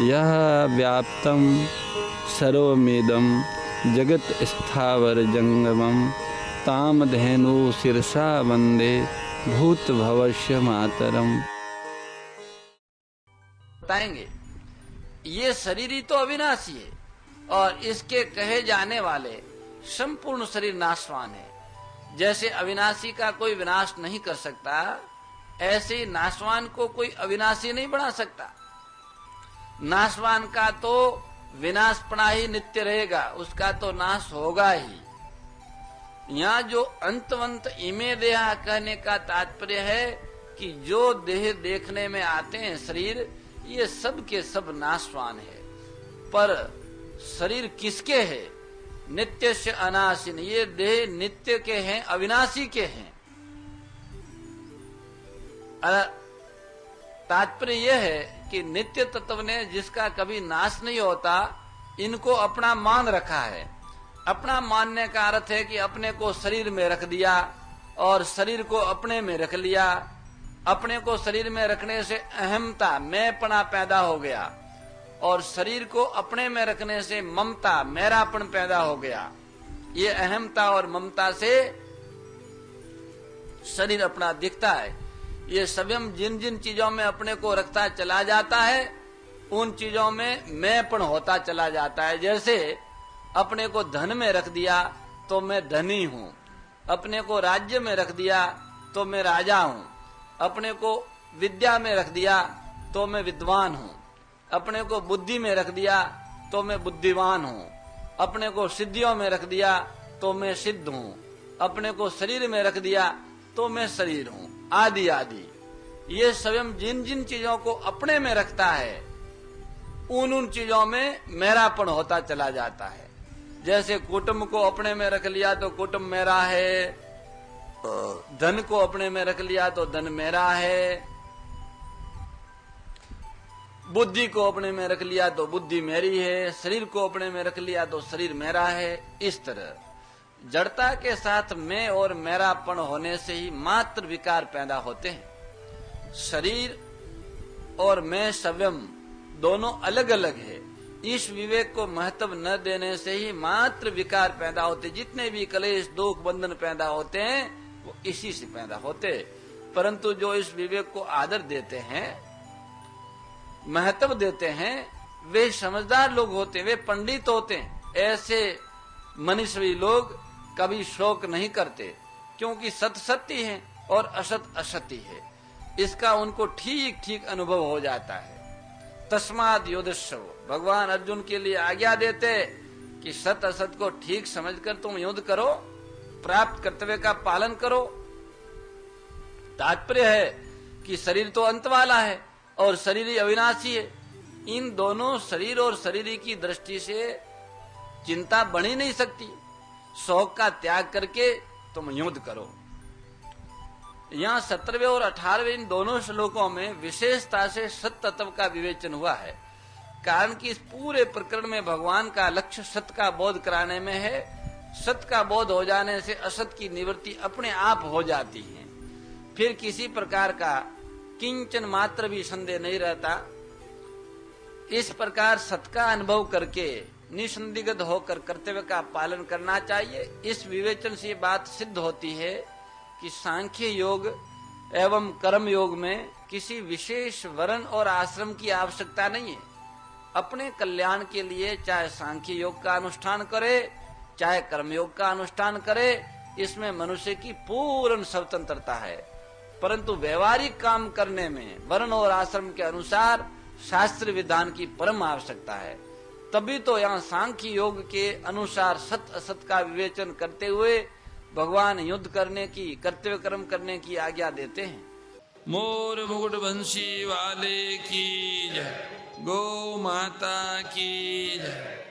यह व्याप्तं सर्वमिदं जगत् स्थावर जंगमं तामधेनु शिरसा वंदे भूत भवस्य मातरम। बताएंगे ये शरीर ही तो अविनाशी है और इसके कहे जाने वाले संपूर्ण शरीर नाशवान है। जैसे अविनाशी का कोई विनाश नहीं कर सकता, ऐसे ही नाशवान को कोई अविनाशी नहीं बना सकता। नाशवान का तो विनाशपना ही नित्य रहेगा, उसका तो नाश होगा ही। यहाँ जो अंतवंत इमे देहा कहने का तात्पर्य है कि जो देह देखने में आते हैं शरीर, ये सब के सब नाशवान है। पर शरीर किसके है? नित्य से अनाशिन, ये देह नित्य के हैं, अविनाशी के हैं। तात्पर्य यह है कि नित्य तत्व ने जिसका कभी नाश नहीं होता, इनको अपना मान रखा है। अपना मानने का अर्थ है कि अपने को शरीर में रख दिया और शरीर को अपने में रख लिया। अपने को शरीर में रखने से अहमता, मैंपना पैदा हो गया और शरीर को अपने में रखने से ममता, मेरापन पैदा हो गया। ये अहमता और ममता से शरीर अपना दिखता है। ये स्वयं जिन जिन चीजों में अपने को रखता चला जाता है, उन चीजों में मैंपन होता चला जाता है। जैसे अपने को धन में रख दिया तो मैं धनी हूं, अपने को राज्य में रख दिया तो मैं राजा हूं, अपने को विद्या में रख दिया तो मैं विद्वान हूं, अपने को बुद्धि में रख दिया तो मैं बुद्धिमान हूं, अपने को सिद्धियों में रख दिया तो मैं सिद्ध हूं, अपने को शरीर में रख दिया तो मैं शरीर हूं, आदि आदि। ये स्वयं जिन जिन चीजों को अपने में रखता है, उन चीजों में मेरापन होता चला जाता है। जैसे कुटुंब को अपने में रख लिया तो कुटुंब मेरा है, धन को अपने में रख लिया तो धन मेरा है, बुद्धि को अपने में रख लिया तो बुद्धि मेरी है, शरीर को अपने में रख लिया तो शरीर मेरा है। इस तरह जड़ता के साथ मैं और मेरापन होने से ही मात्र विकार पैदा होते हैं। शरीर और मैं स्वयं दोनों अलग अलग है। इस विवेक को महत्व न देने से ही मात्र विकार पैदा होते। जितने भी क्लेश, दुख, बंधन पैदा होते हैं वो इसी से पैदा होते। परंतु जो इस विवेक को आदर देते हैं, महत्व देते हैं, वे समझदार लोग होते हैं, वे पंडित होते हैं। ऐसे मनीषी लोग कभी शोक नहीं करते, क्योंकि सत्य सत्य है और असत असत्य है, इसका उनको ठीक ठीक अनुभव हो जाता है। तस्माद युद्धस्व, भगवान अर्जुन के लिए आज्ञा देते कि सत असत को ठीक समझकर तुम युद्ध करो, प्राप्त कर्तव्य का पालन करो। तात्पर्य है कि शरीर तो अंत वाला है और शरीर ही अविनाशी है। इन दोनों शरीर और शरीर की दृष्टि से चिंता बन ही नहीं सकती। शौक का त्याग करके तुम युद्ध करो। यहाँ 17वें और 18वें इन दोनों श्लोकों में विशेषता से सत्य तत्व का विवेचन हुआ है। कारण कि इस पूरे प्रकरण में भगवान का लक्ष्य सत्य का बोध कराने में है। सत्य का बोध हो जाने से असत की निवृत्ति अपने आप हो जाती है। फिर किसी प्रकार का किंचन मात्र भी संदेह नहीं रहता। इस प्रकार सत्य का अनुभव करके निसंदिग्ध होकर कर्तव्य का पालन करना चाहिए। इस विवेचन से बात सिद्ध होती है कि सांख्य योग एवं कर्म योग में किसी विशेष वर्ण और आश्रम की आवश्यकता नहीं है। अपने कल्याण के लिए चाहे सांख्य योग का अनुष्ठान करे, चाहे कर्म योग का अनुष्ठान करे, इसमें मनुष्य की पूर्ण स्वतंत्रता है। परंतु व्यवहारिक काम करने में वर्ण और आश्रम के अनुसार शास्त्र विधान की परम आवश्यकता है। तभी तो यहाँ सांख्य योग के अनुसार सत्य असत का विवेचन करते हुए भगवान युद्ध करने की, कर्तव्य कर्म करने की आज्ञा देते हैं। मोर मुकुट बंशी वाले की जय, गौ माता की जय।